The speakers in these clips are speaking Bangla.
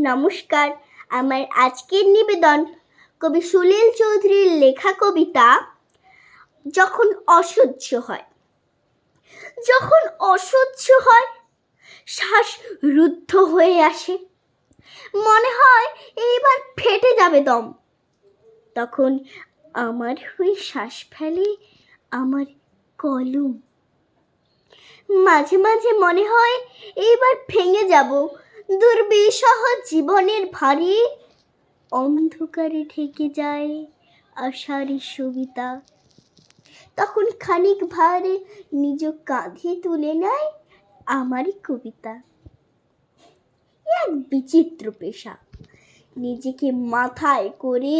নমস্কার, আমার আজকের নিবেদন কবি সুনীল চৌধুরীর লেখা কবিতা যখন অসহ্য হয়। যখন অসহ্য হয়, শ্বাস রুদ্ধ হয়ে আসে, মনে হয় এইবার ফেটে যাবে দম। তখন আমার হয়ে শ্বাস ফেলে আমার কলম। মাঝে মাঝে মনে হয় এইবার ভেঙে যাব, দুর্বিষহ জীবনের ভারী অন্ধকারে ঢেকে যায় আশার সবিতা। তখন খানিক ভারে নিজ কাঁধে তুলে নেয় আমারই কবিতা। এক বিচিত্র পেশা, নিজেকে মাথায় করে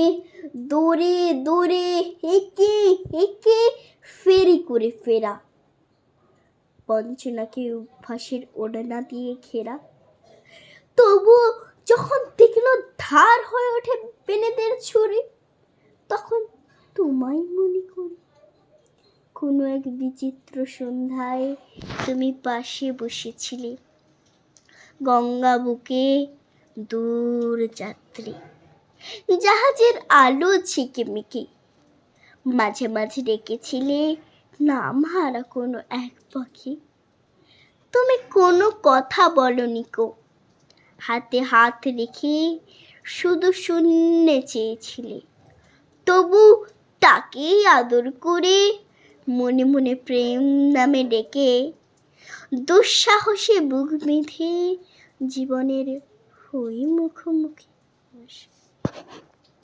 দৌড়ে দৌড়ে হেঁকে হেঁকে ফেরি করে ফেরা, বঞ্চনাকে অভ্যাসের ওড়না দিয়ে ঘেরা। তবু যখন তীক্ষ্ণ ধার হয়ে ওঠে বেনেদের ছুরি, তখন তোমায় মনে করি। কোনো এক বিচিত্র সন্ধ্যায় তুমি পাশে বসেছিলে, গঙ্গা বুকে দূর যাত্রী, জাহাজের আলো ঝিকিমিকি। মাঝে মাঝে ডেকেছিলে নাম হারা কোনো এক পাখি। তুমি কোনো কথা বলনি কো, হাতে হাত রেখে শুধু শূন্যে চেয়েছিলে। তবু তাকেই আদর করে মনে মনে প্রেম নামে ডেকে দুঃসাহসে বুক বেঁধে জীবনের হই মুখোমুখি।